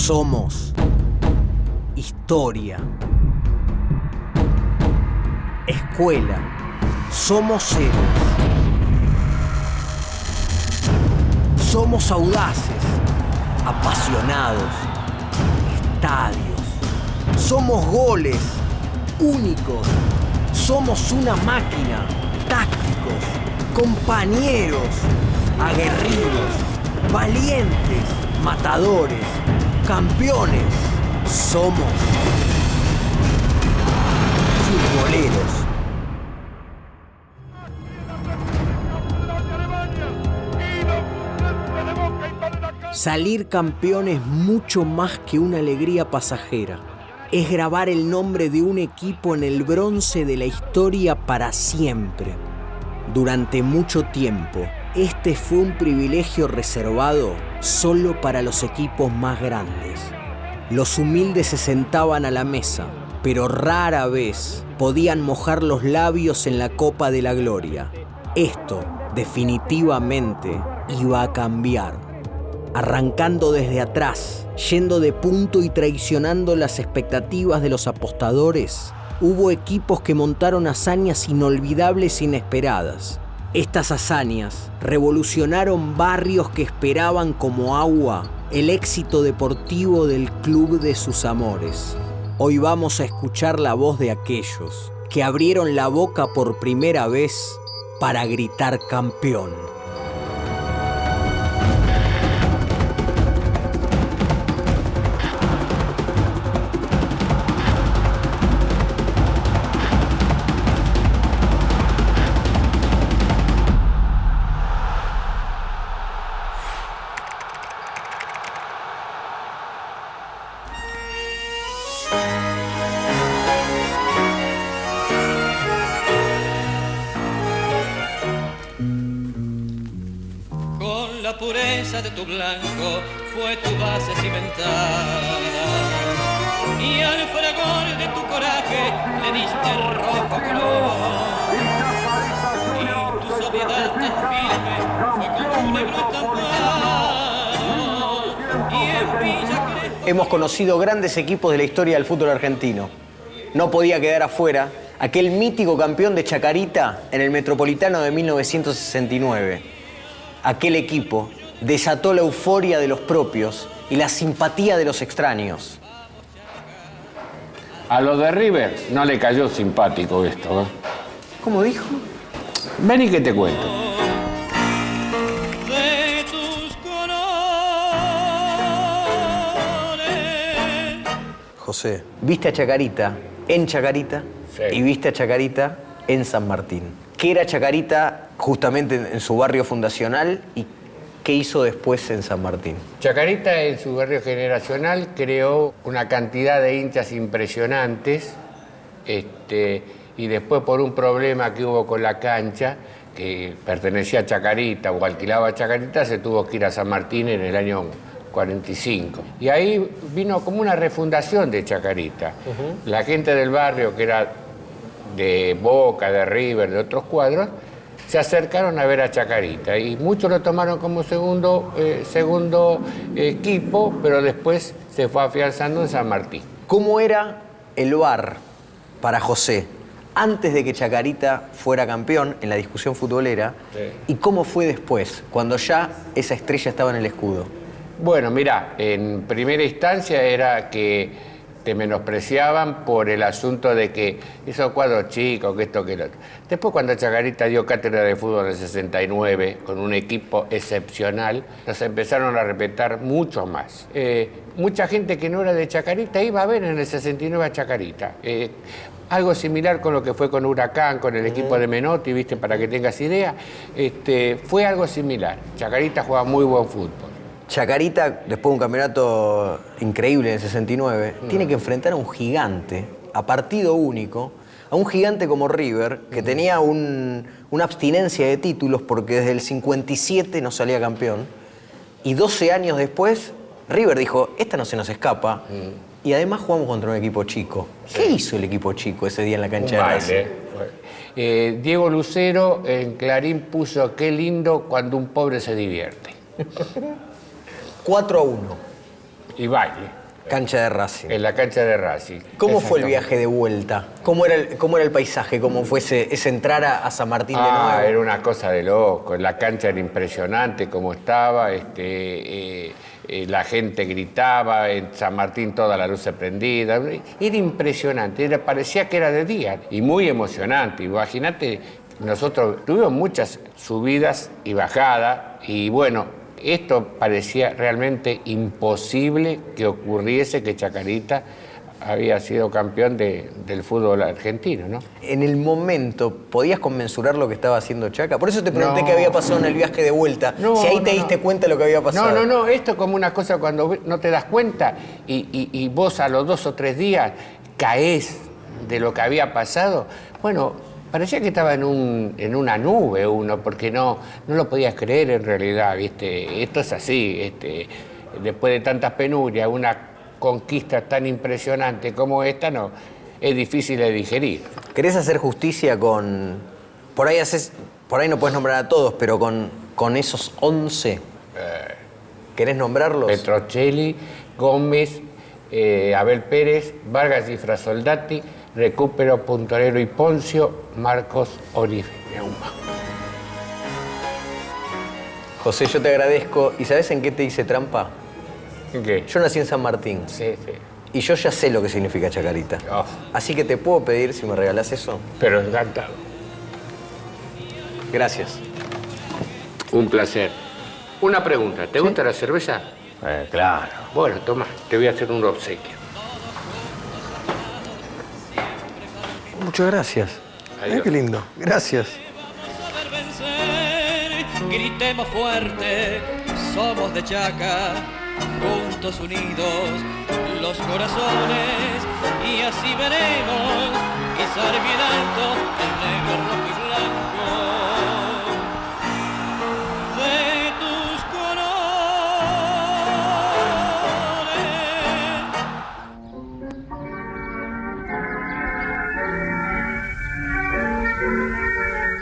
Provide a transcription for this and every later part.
Somos historia. Escuela. Somos héroes. Somos audaces, apasionados, estadios. Somos goles, únicos. Somos una máquina, tácticos, compañeros, aguerridos, valientes, matadores, campeones. Somos futboleros. Salir campeón es mucho más que una alegría pasajera. Es grabar el nombre de un equipo en el bronce de la historia para siempre. Durante mucho tiempo, este fue un privilegio reservado solo para los equipos más grandes. Los humildes se sentaban a la mesa, pero rara vez podían mojar los labios en la copa de la gloria. Esto, definitivamente, iba a cambiar. Arrancando desde atrás, yendo de punto y traicionando las expectativas de los apostadores, hubo equipos que montaron hazañas inolvidables e inesperadas. Estas hazañas revolucionaron barrios que esperaban como agua el éxito deportivo del club de sus amores. Hoy vamos a escuchar la voz de aquellos que abrieron la boca por primera vez para gritar campeón. La pureza de tu blanco fue tu base cimentada, y al fragor de tu coraje le diste el rojo color, y tu sobriedad tan firme fue como un negro estampado, y en Villa Crespo... Hemos conocido grandes equipos de la historia del fútbol argentino. No podía quedar afuera aquel mítico campeón de Chacarita en el Metropolitano de 1969. Aquel equipo desató la euforia de los propios y la simpatía de los extraños. A los de River no le cayó simpático esto, ¿eh? ¿Cómo dijo? Ven y que te cuento. De tus colores. José, viste a Chacarita en Chacarita, sí, y viste a Chacarita en San Martín. ¿Qué era Chacarita justamente en su barrio fundacional y qué hizo después en San Martín? Chacarita en su barrio generacional creó una cantidad de hinchas impresionantes, y después por un problema que hubo con la cancha, que pertenecía a Chacarita o alquilaba a Chacarita, se tuvo que ir a San Martín en el año 45. Y ahí vino como una refundación de Chacarita. La gente del barrio, que era de Boca, de River, de otros cuadros, se acercaron a ver a Chacarita y muchos lo tomaron como segundo equipo, pero después se fue afianzando en San Martín. ¿Cómo era el bar para José antes de que Chacarita fuera campeón en la discusión futbolera? Sí. ¿Y cómo fue después, cuando ya esa estrella estaba en el escudo? Bueno, mirá, en primera instancia era que te menospreciaban por el asunto de que esos cuadros chicos, que esto, que lo otro. Después, cuando Chacarita dio cátedra de fútbol en el 69, con un equipo excepcional, nos empezaron a respetar mucho más. Mucha gente que no era de Chacarita iba a ver en el 69 a Chacarita. Algo similar con lo que fue con Huracán, con el equipo de Menotti, ¿viste? Para que tengas idea. Fue algo similar. Chacarita jugaba muy buen fútbol. Chacarita, después de un campeonato increíble en el 69, tiene que enfrentar a un gigante, a partido único, a un gigante como River, que tenía una abstinencia de títulos porque desde el 57 no salía campeón. Y 12 años después, River dijo, esta no se nos escapa. Y además jugamos contra un equipo chico. ¿Qué hizo el equipo chico ese día en la cancha de Racing? Diego Lucero en Clarín puso, qué lindo cuando un pobre se divierte. 4-1. y baile. Cancha de Racing. En la cancha de Racing. ¿Cómo fue el viaje de vuelta? ¿Cómo era el paisaje? ¿Cómo fue ese entrar a San Martín de nuevo? Era una cosa de loco. La cancha era impresionante como estaba. La gente gritaba, en San Martín toda la luz prendida. Era impresionante, parecía que era de día y muy emocionante. Imagínate, nosotros tuvimos muchas subidas y bajadas y bueno, esto parecía realmente imposible que ocurriese que Chacarita había sido campeón del fútbol argentino, ¿no? En el momento, ¿podías conmensurar lo que estaba haciendo Chaca? Por eso te pregunté qué había pasado en el viaje de vuelta. Si ahí te diste cuenta de lo que había pasado. No, esto es como una cosa cuando no te das cuenta y vos a los 2 o 3 días caés de lo que había pasado. Bueno, parecía que estaba en una nube porque no lo podías creer en realidad, ¿viste? Esto es así, después de tantas penurias, una conquista tan impresionante como esta, no, es difícil de digerir. ¿Querés hacer justicia con... Por ahí no puedes nombrar a todos, pero con esos 11? ¿Querés nombrarlos? Petrocelli, Gómez, Abel Pérez, Vargas y Frasoldati, Recupero, Puntorero y Poncio, Marcos, Olive, Neuma. José, yo te agradezco. ¿Y sabes en qué te hice trampa? ¿En qué? Yo nací en San Martín. Sí. Y yo ya sé lo que significa Chacarita. Oh. Así que te puedo pedir si me regalás eso. Pero encantado. Gracias. Un placer. Una pregunta, ¿te gusta la cerveza? Claro. Bueno, toma, te voy a hacer un obsequio. Muchas gracias. Adiós. Qué lindo. Gracias. Gritemos fuerte, somos de Chaca, juntos unidos los corazones, y así veremos izar bien alto el negro, rojo y blanco de tus colores.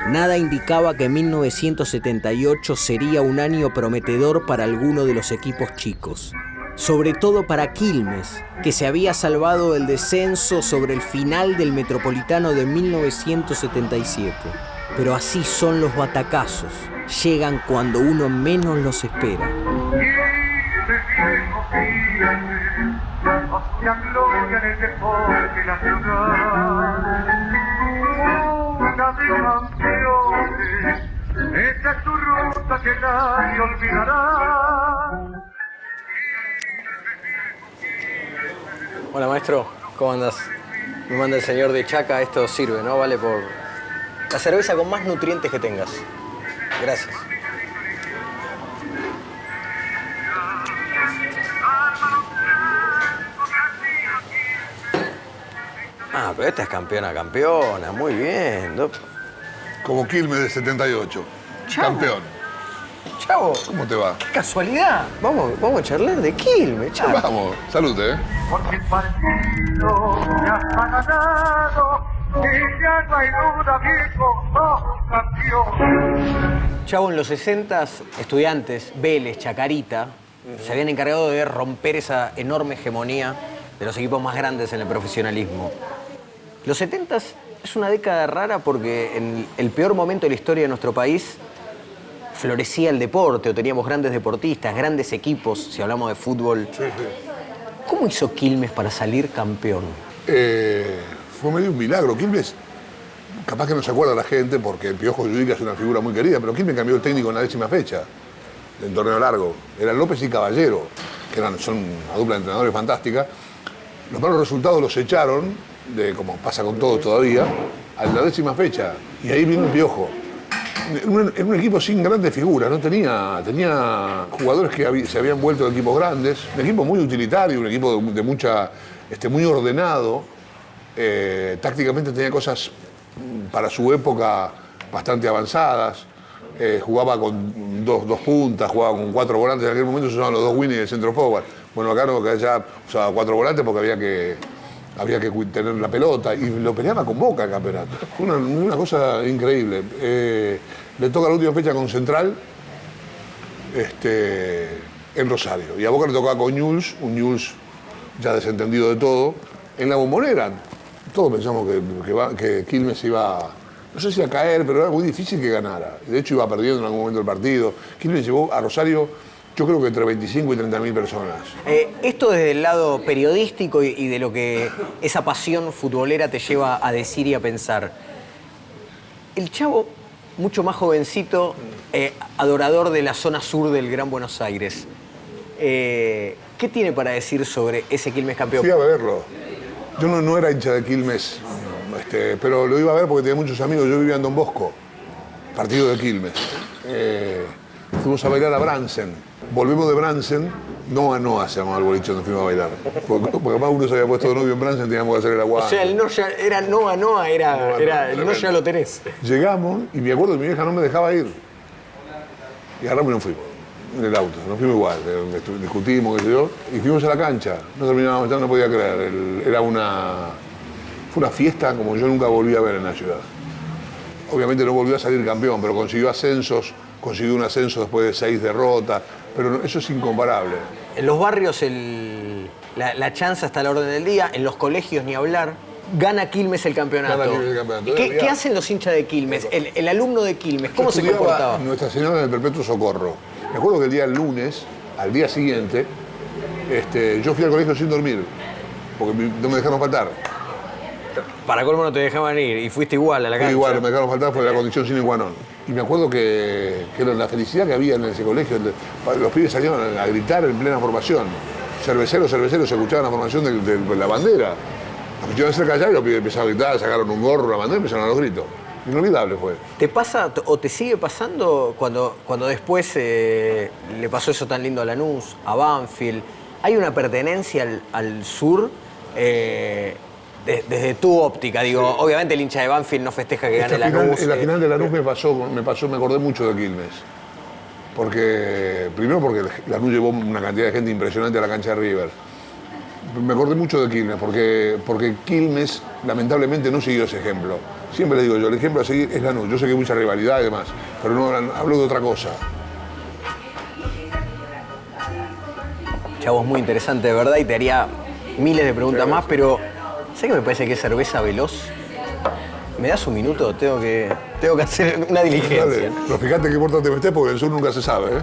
Nada indicaba que 1978 sería un año prometedor para alguno de los equipos chicos. Sobre todo para Quilmes, que se había salvado del descenso sobre el final del Metropolitano de 1977. Pero así son los batacazos. Llegan cuando uno menos los espera. Esta es tu ruta que nadie olvidará. Hola maestro, ¿cómo andás? Me manda el señor de Chaca, esto sirve, ¿no? Vale por la cerveza con más nutrientes que tengas. Gracias. Ah, pero esta es campeona, muy bien. Como Quilmes de 78. Chavo. Campeón. Chavo, ¿Cómo te va? qué casualidad. Vamos a charlar de Quilmes, chavo. Vamos, salud, Porque el partido ya está ganado y ya no hay duda, viejo, sos campeón. Chavo, en los 60s, Estudiantes, Vélez, Chacarita, se habían encargado de romper esa enorme hegemonía de los equipos más grandes en el profesionalismo. Los 70s es una década rara porque en el peor momento de la historia de nuestro país florecía el deporte, o teníamos grandes deportistas, grandes equipos, si hablamos de fútbol. Sí. ¿Cómo hizo Quilmes para salir campeón? Fue medio un milagro. Quilmes, capaz que no se acuerda la gente porque el Piojo Judica es una figura muy querida, pero Quilmes cambió el técnico en la 10ª fecha del torneo largo. Eran López y Caballero, que son una dupla de entrenadores fantástica. Los malos resultados los echaron, como pasa con todos todavía, a la 10ª fecha. Y ahí vino el Piojo. Era un equipo sin grandes figuras, no tenía jugadores que se habían vuelto de equipos grandes, un equipo muy utilitario, un equipo de mucha, muy ordenado, tácticamente tenía cosas para su época bastante avanzadas, jugaba con dos puntas, jugaba con 4 volantes, en aquel momento se usaban los 2 Winnie del centro forward. Bueno, acá no, que ya usaba 4 volantes porque había que tener la pelota y lo peleaba con Boca el campeonato. Fue una cosa increíble. Le toca la última fecha con Central. en Rosario. Y a Boca le tocaba con Newell's, un Newell's ya desentendido de todo, en la Bombonera. Todos pensamos que Quilmes iba, no sé si a caer, pero era muy difícil que ganara. De hecho, iba perdiendo en algún momento el partido. Quilmes llevó a Rosario, yo creo que entre 25 y 30.000 personas. Esto desde el lado periodístico y de lo que esa pasión futbolera te lleva a decir y a pensar. El Chavo, mucho más jovencito, adorador de la zona sur del Gran Buenos Aires. ¿Qué tiene para decir sobre ese Quilmes campeón? Fui a verlo. Yo no era hincha de Quilmes, pero lo iba a ver porque tenía muchos amigos. Yo vivía en Don Bosco, partido de Quilmes. Fuimos a bailar a Bransen. Volvemos de Bransen, Noa se llamaba el boliche donde fuimos a bailar. Porque más uno se había puesto de novio en Bransen, teníamos que hacer el aguante. O sea, el no ya era Noa, el no ya lo tenés. Llegamos y me acuerdo que mi vieja no me dejaba ir. Y agarramos y nos fuimos. En el auto, nos fuimos igual, discutimos, qué sé yo, y fuimos a la cancha. No terminábamos, no podía creer. Fue una fiesta como yo nunca volví a ver en la ciudad. Obviamente no volvió a salir campeón, pero consiguió ascensos, consiguió un ascenso después de 6 derrotas, pero eso es incomparable. En los barrios la chanza está a la orden del día, en los colegios ni hablar. Gana Quilmes el campeonato. Gana Quilmes el campeonato. ¿Qué hacen los hinchas de Quilmes? El alumno de Quilmes, ¿cómo se comportaba? Nuestra Señora del Perpetuo Socorro. Me acuerdo que el día del lunes, al día siguiente, yo fui al colegio sin dormir, porque no me dejaron faltar. Para colmo no te dejaban ir y fuiste igual a la cancha. Igual, me dejaron faltar, fue la condición sine qua non. Y me acuerdo que era la felicidad que había en ese colegio. Los pibes salían a gritar en plena formación. Cervecero, se escuchaba la formación de la bandera. Nos pusieron cerca allá y los pibes empezaron a gritar, sacaron un gorro, la bandera y empezaron a los gritos. Inolvidable fue. ¿Te pasa o te sigue pasando cuando después le pasó eso tan lindo a Lanús, a Banfield? ¿Hay una pertenencia al sur desde tu óptica? Digo, sí. Obviamente el hincha de Banfield no festeja que gane Lanús. En la final de Lanús me acordé mucho de Quilmes. Primero porque Lanús llevó una cantidad de gente impresionante a la cancha de River. Me acordé mucho de Quilmes, porque Quilmes lamentablemente no siguió ese ejemplo. Siempre le digo yo, el ejemplo a seguir es Lanús. Yo sé que hay mucha rivalidad y demás, pero no hablo de otra cosa. Chavo, es muy interesante, de verdad, y te haría miles de preguntas más, pero ¿sabes qué me parece que es cerveza veloz? ¿Me das un minuto? Tengo que hacer una diligencia. Dale, pero fíjate qué importante me estés, porque en el sur nunca se sabe, ¿eh?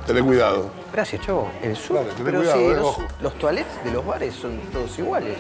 Tené cuidado. Gracias, Chavo. El sur, dale, pero cuidado, si los toilets de los bares son todos iguales.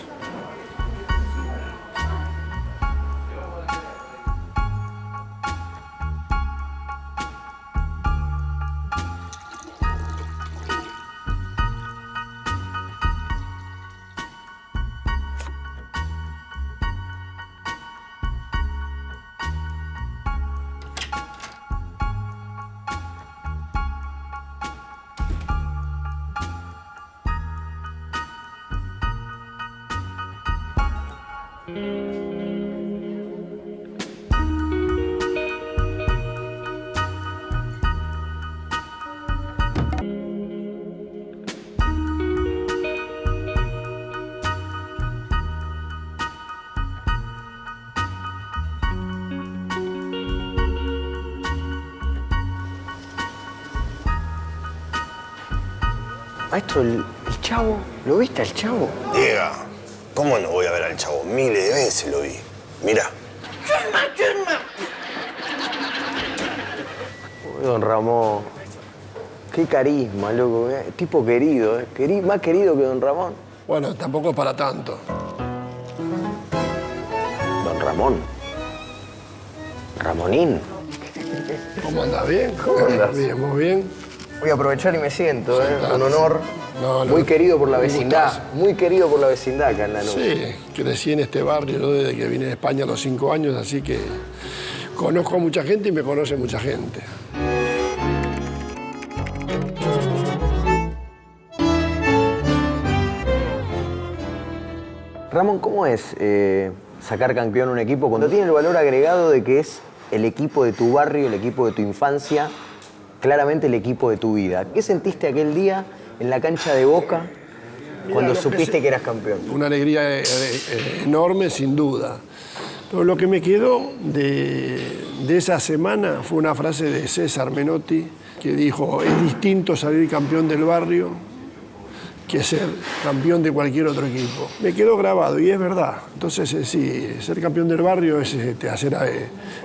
Maestro, el Chavo, ¿lo viste al Chavo? Diego, ¿cómo no voy a ver al Chavo? Miles de veces lo vi. Mirá. Don Ramón, qué carisma, loco. Tipo querido, más querido que Don Ramón. Bueno, tampoco es para tanto. Don Ramón. Ramonín. ¿Cómo andás? ¿Bien? ¿Cómo andás? Bien, muy bien. Voy a aprovechar y me siento, con honor. No, muy querido por la vecindad. Muy querido por la vecindad acá en Lanús. Sí, crecí en este barrio yo desde que vine de España a los 5 años, así que conozco a mucha gente y me conoce mucha gente. Ramón, ¿cómo es sacar campeón un equipo cuando tiene el valor agregado de que es el equipo de tu barrio, el equipo de tu infancia, claramente el equipo de tu vida? ¿Qué sentiste aquel día en la cancha de Boca cuando supiste que eras campeón? Una alegría enorme, sin duda. Pero lo que me quedó de esa semana fue una frase de César Menotti que dijo: es distinto salir campeón del barrio que ser campeón de cualquier otro equipo. Me quedó grabado y es verdad. Entonces, sí, ser campeón del barrio es hacer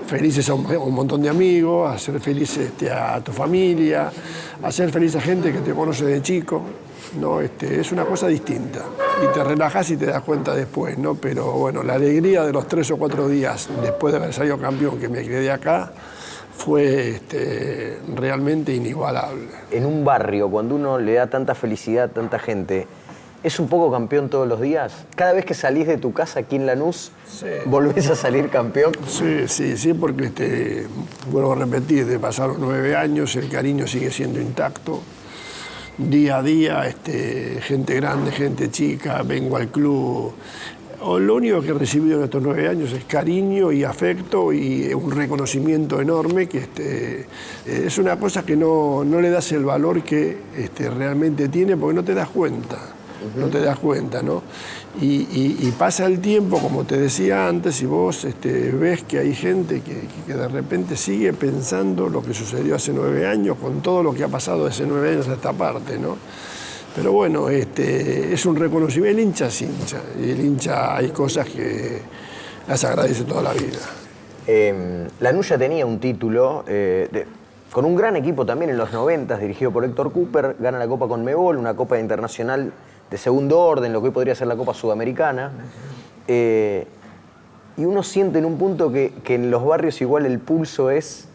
felices a un montón de amigos, hacer felices a tu familia, hacer feliz a gente que te conoce de chico. ¿No? Es una cosa distinta y te relajás y te das cuenta después, ¿no? Pero bueno, la alegría de los 3 o 4 días después de haber salido campeón que me quedé acá fue realmente inigualable. En un barrio, cuando uno le da tanta felicidad a tanta gente, ¿es un poco campeón todos los días? Cada vez que salís de tu casa aquí en Lanús, sí, ¿volvés a salir campeón? Sí, porque vuelvo a repetir, te pasaron 9 años, el cariño sigue siendo intacto. Día a día, gente grande, gente chica, vengo al club. Lo único que he recibido en estos 9 años es cariño y afecto y un reconocimiento enorme que es una cosa que no le das el valor que realmente tiene porque no te das cuenta. No te das cuenta, ¿no? Y pasa el tiempo, como te decía antes, y vos ves que hay gente que de repente sigue pensando lo que sucedió hace 9 años, con todo lo que ha pasado hace 9 años a esta parte, ¿no? Pero bueno, es un reconocimiento. El hincha es hincha, y el hincha hay cosas que las agradece toda la vida. Lanús ya tenía un título con un gran equipo también en los 90, dirigido por Héctor Cooper, gana la Copa Conmebol, una Copa Internacional de segundo orden, lo que hoy podría ser la Copa Sudamericana. Y uno siente en un punto que en los barrios igual el pulso es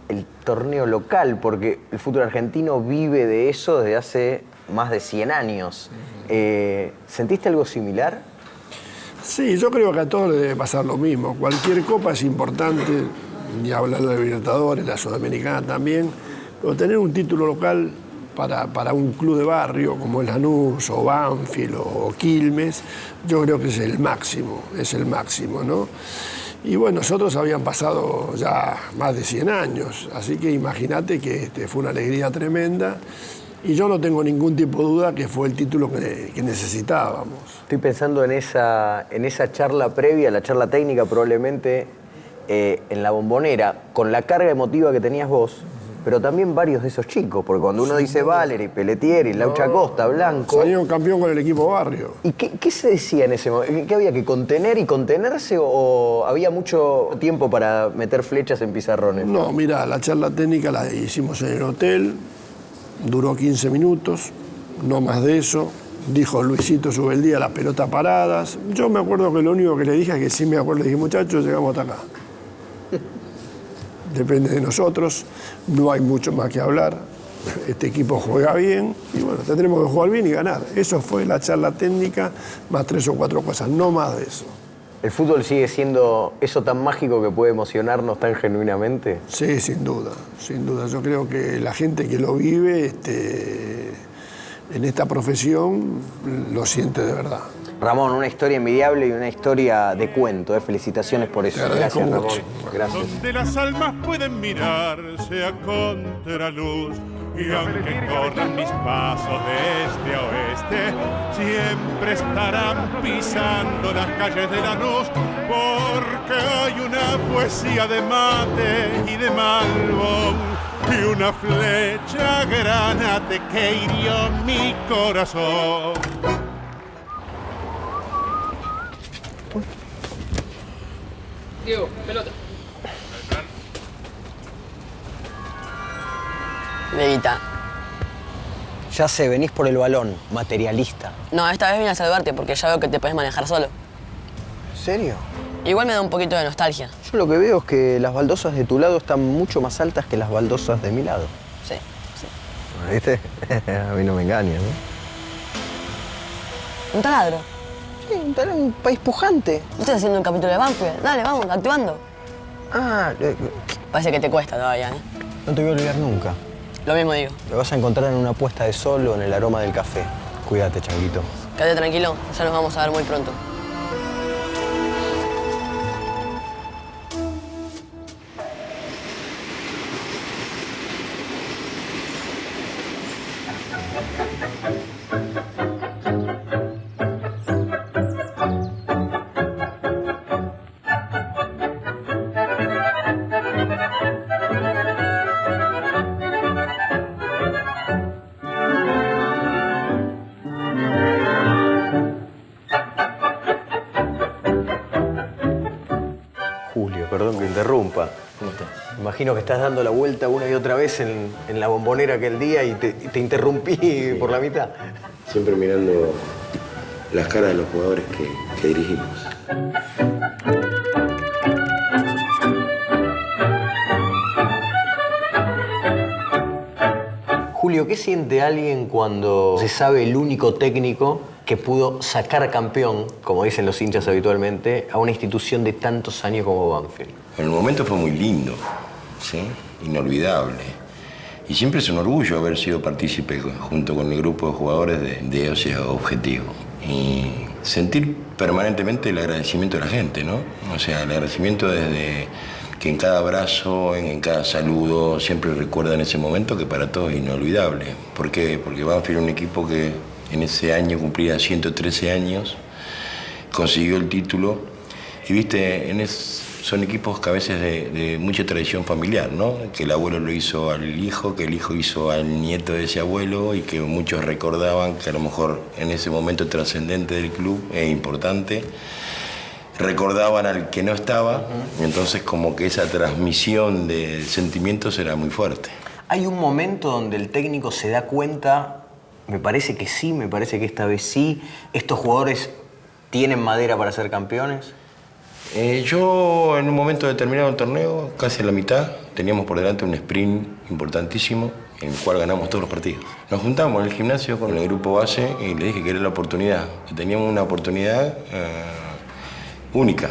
el torneo local, porque el fútbol argentino vive de eso desde hace más de 100 años. ¿Sentiste algo similar? Sí, yo creo que a todos les debe pasar lo mismo. Cualquier copa es importante, ni hablar de la Libertadores, la Sudamericana también, pero tener un título local para un club de barrio como el Lanús o Banfield o Quilmes, yo creo que es el máximo, ¿no? Y bueno, nosotros habían pasado ya más de 100 años, así que imagínate que fue una alegría tremenda y yo no tengo ningún tipo de duda que fue el título que necesitábamos. Estoy pensando en esa charla previa, la charla técnica probablemente en la Bombonera, con la carga emotiva que tenías vos, pero también varios de esos chicos, porque cuando uno dice Valeri, Pelletieri, Laucha Costa, Blanco... Salieron campeón con el equipo barrio. ¿Y qué se decía en ese momento? ¿Qué había que contener y contenerse o había mucho tiempo para meter flechas en pizarrones? No, mira, la charla técnica la hicimos en el hotel, duró 15 minutos, no más de eso. Dijo Luisito Subeldía, las pelotas paradas. Yo me acuerdo que lo único que le dije es que sí me acuerdo, le dije, muchachos, llegamos hasta acá. Depende de nosotros, no hay mucho más que hablar. Este equipo juega bien y bueno, tendremos que jugar bien y ganar. Eso fue la charla técnica, más 3 o 4 cosas, no más de eso. ¿El fútbol sigue siendo eso tan mágico que puede emocionarnos tan genuinamente? Sí, sin duda, sin duda. Yo creo que la gente que lo vive en esta profesión lo siente de verdad. Ramón, una historia envidiable y una historia de cuento. Felicitaciones por eso. Gracias, Ramón. Gracias. Donde las almas pueden mirarse a contraluz y aunque corran mis pasos de este a oeste, siempre estarán pisando las calles de Lanús, porque hay una poesía de mate y de Malbón y una flecha granate que hirió mi corazón. Diego, pelota. Neguita. Ya sé, venís por el balón, materialista. No, esta vez vine a salvarte porque ya veo que te podés manejar solo. ¿En serio? Igual me da un poquito de nostalgia. Yo lo que veo es que las baldosas de tu lado están mucho más altas que las baldosas de mi lado. Sí, sí. ¿Viste? A mí no me engañas, ¿no? Un taladro. Sí, un país pujante. ¿No estás haciendo un capítulo de Banfield? Dale, vamos, activando. Ah, Parece que te cuesta todavía, ¿eh? no te voy a olvidar nunca. Lo mismo digo. Me vas a encontrar en una puesta de sol o en el aroma del café. Cuídate, changuito. Quédate tranquilo, ya nos vamos a ver muy pronto. imagino que estás dando la vuelta una y otra vez en la Bombonera aquel día y te interrumpí por la mitad. Siempre mirando las caras de los jugadores que dirigimos. Julio, ¿qué siente alguien cuando se sabe el único técnico que pudo sacar campeón, como dicen los hinchas habitualmente, a una institución de tantos años como Banfield? En el momento fue muy lindo, ¿sí? Inolvidable. Y siempre es un orgullo haber sido partícipe junto con el grupo de jugadores de ese objetivo. Y sentir permanentemente el agradecimiento de la gente, ¿no? O sea, el agradecimiento desde que en cada abrazo, en cada saludo, siempre recuerdan ese momento que para todos es inolvidable. ¿Por qué? Porque Banfield era un equipo que en ese año cumplía 113 años, consiguió el título y, viste, son equipos que a veces de mucha tradición familiar, ¿no? Que el abuelo lo hizo al hijo, que el hijo hizo al nieto de ese abuelo y que muchos recordaban que a lo mejor en ese momento trascendente del club, importante, recordaban al que no estaba, y entonces como que esa transmisión de sentimientos era muy fuerte. ¿Hay un momento donde el técnico se da cuenta, me parece que sí, me parece que esta vez sí, estos jugadores tienen madera para ser campeones? Yo en un momento determinado del torneo, casi a la mitad, teníamos por delante un sprint importantísimo en el cual ganamos todos los partidos. Nos juntamos en el gimnasio con el grupo base y le dije que era la oportunidad, que teníamos una oportunidad única,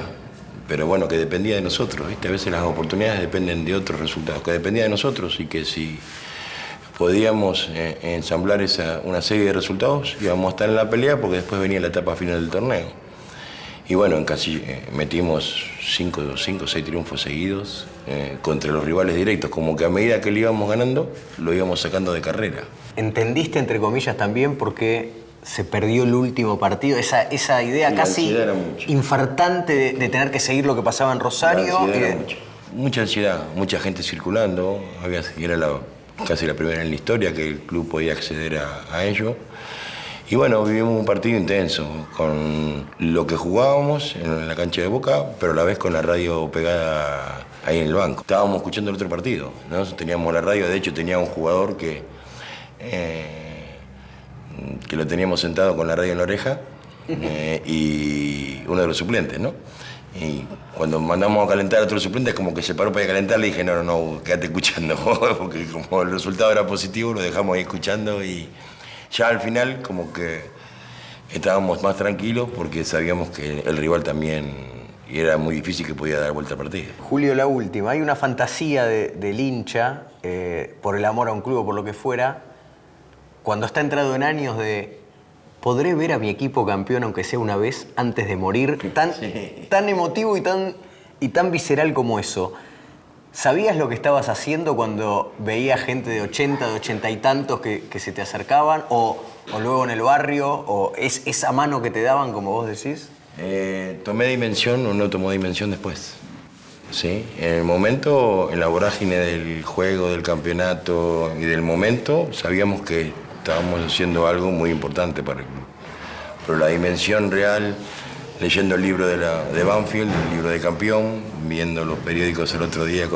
pero bueno, que dependía de nosotros, ¿viste? A veces las oportunidades dependen de otros resultados, que dependía de nosotros y que si podíamos ensamblar una serie de resultados, íbamos a estar en la pelea porque después venía la etapa final del torneo. Y bueno, casi metimos 5 o 6 triunfos seguidos contra los rivales directos, como que a medida que le íbamos ganando, lo íbamos sacando de carrera. ¿Entendiste, entre comillas, también por qué se perdió el último partido? Esa idea casi infartante de tener que seguir lo que pasaba en Rosario. Mucha ansiedad, mucha gente circulando. Era casi la primera en la historia que el club podía acceder a ello. Y bueno, vivimos un partido intenso, con lo que jugábamos en la cancha de Boca, pero a la vez con la radio pegada ahí en el banco. Estábamos escuchando el otro partido, ¿no? Teníamos la radio, de hecho tenía un jugador que lo teníamos sentado con la radio en la oreja y uno de los suplentes, ¿no? Y cuando mandamos a calentar a otro suplente, como que se paró para calentar, le dije, no, quédate escuchando, porque como el resultado era positivo, lo dejamos ahí escuchando y ya al final como que estábamos más tranquilos porque sabíamos que el rival también era muy difícil que podía dar vuelta al partido. Julio, la última. Hay una fantasía del hincha, por el amor a un club o por lo que fuera, cuando está entrado en años de ¿podré ver a mi equipo campeón aunque sea una vez antes de morir? Tan emotivo y tan visceral como eso. ¿Sabías lo que estabas haciendo cuando veías gente de 80, de 80 y tantos que se te acercaban? ¿O luego en el barrio? ¿O esa mano que te daban, como vos decís? Tomé dimensión o no tomó dimensión después. ¿Sí? En el momento, en la vorágine del juego, del campeonato y del momento, sabíamos que estábamos haciendo algo muy importante para el club. Pero la dimensión real, leyendo el libro de Banfield, el libro de campeón, viendo los periódicos el otro día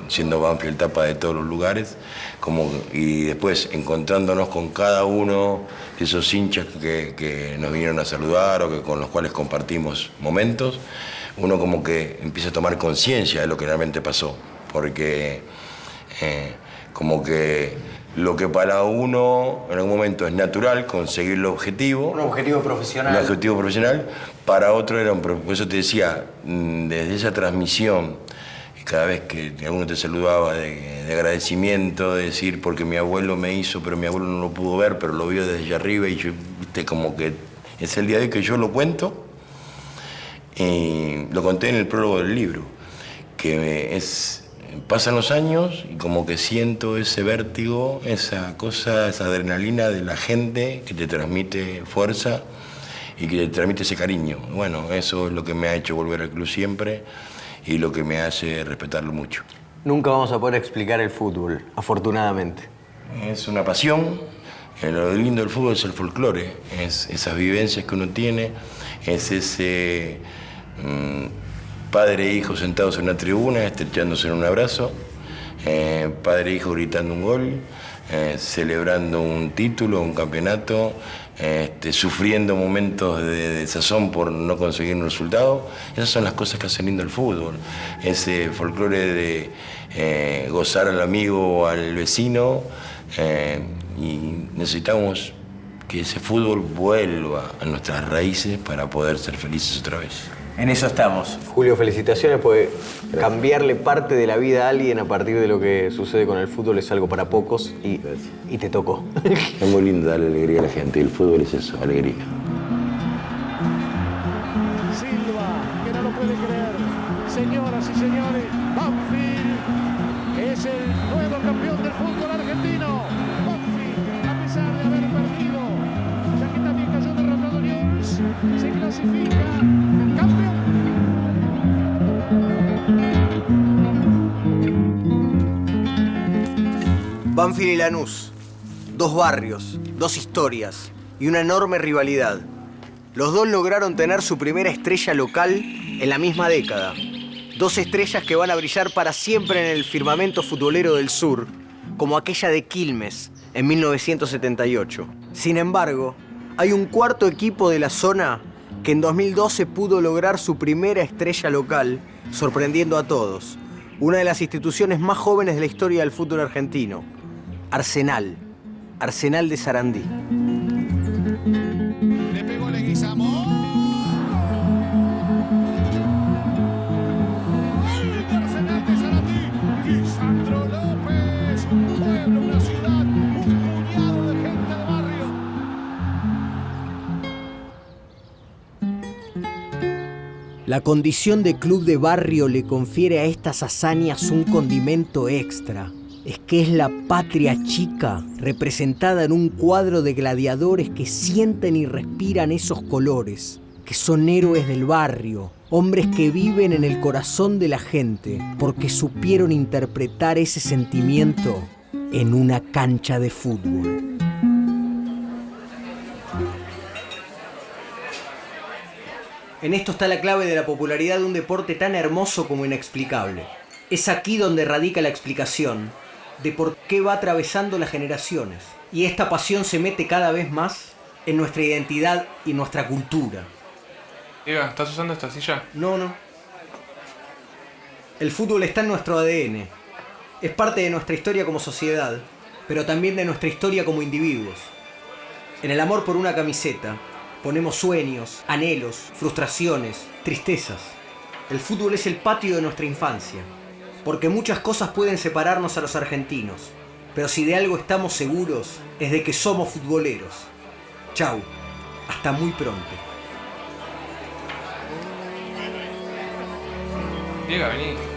siendo Banfield tapa de todos los lugares, y después encontrándonos con cada uno de esos hinchas que nos vinieron a saludar o con los cuales compartimos momentos, uno como que empieza a tomar conciencia de lo que realmente pasó, porque como que lo que para uno en algún momento es natural, conseguir el objetivo. Un objetivo profesional. Un objetivo profesional. Para otro era por eso te decía, desde esa transmisión, cada vez que alguno te saludaba de agradecimiento, de decir, porque mi abuelo me hizo, pero mi abuelo no lo pudo ver, pero lo vio desde allá arriba y yo, viste, como que es el día de hoy que yo lo cuento. Y lo conté en el prólogo del libro, que pasan los años y como que siento ese vértigo, esa cosa, esa adrenalina de la gente que te transmite fuerza y que te transmite ese cariño. Bueno, eso es lo que me ha hecho volver al club siempre y lo que me hace respetarlo mucho. Nunca vamos a poder explicar el fútbol, afortunadamente. Es una pasión. Lo lindo del fútbol es el folclore, es esas vivencias que uno tiene, es ese padre e hijo sentados en una tribuna, estrechándose en un abrazo, padre e hijo gritando un gol, celebrando un título, un campeonato, sufriendo momentos de desazón por no conseguir un resultado. Esas son las cosas que hacen lindo el fútbol. Ese folclore de gozar al amigo o al vecino, y necesitamos que ese fútbol vuelva a nuestras raíces para poder ser felices otra vez. En eso estamos. Julio, felicitaciones, porque cambiarle parte de la vida a alguien a partir de lo que sucede con el fútbol es algo para pocos y te tocó. Es muy lindo darle alegría a la gente y el fútbol es eso, alegría. Silva, que no lo puede creer. Señoras y señores, Banfield es el nuevo campeón del fútbol argentino. Banfield, a pesar de haber perdido, ya que también cayó derrotado Newell's, se clasifica campeón. Banfield y Lanús, dos barrios, dos historias y una enorme rivalidad. Los dos lograron tener su primera estrella local en la misma década. Dos estrellas que van a brillar para siempre en el firmamento futbolero del sur, como aquella de Quilmes en 1978. Sin embargo, hay un cuarto equipo de la zona que en 2012 pudo lograr su primera estrella local, sorprendiendo a todos. Una de las instituciones más jóvenes de la historia del fútbol argentino. Arsenal de Sarandí. Le pegó Leguizamo. ¡Gol de Arsenal de Sarandí! Lisandro López. Un pueblo, una ciudad, un puñado de gente de barrio. La condición de club de barrio le confiere a estas hazañas un condimento extra. Es que es la patria chica representada en un cuadro de gladiadores que sienten y respiran esos colores, que son héroes del barrio, hombres que viven en el corazón de la gente porque supieron interpretar ese sentimiento en una cancha de fútbol. En esto está la clave de la popularidad de un deporte tan hermoso como inexplicable. Es aquí donde radica la explicación de por qué va atravesando las generaciones. Y esta pasión se mete cada vez más en nuestra identidad y nuestra cultura. Diego, ¿estás usando esta silla? No. El fútbol está en nuestro ADN. Es parte de nuestra historia como sociedad, pero también de nuestra historia como individuos. En el amor por una camiseta, ponemos sueños, anhelos, frustraciones, tristezas. El fútbol es el patio de nuestra infancia. Porque muchas cosas pueden separarnos a los argentinos, pero si de algo estamos seguros es de que somos futboleros. Chau, hasta muy pronto. Diego, vení.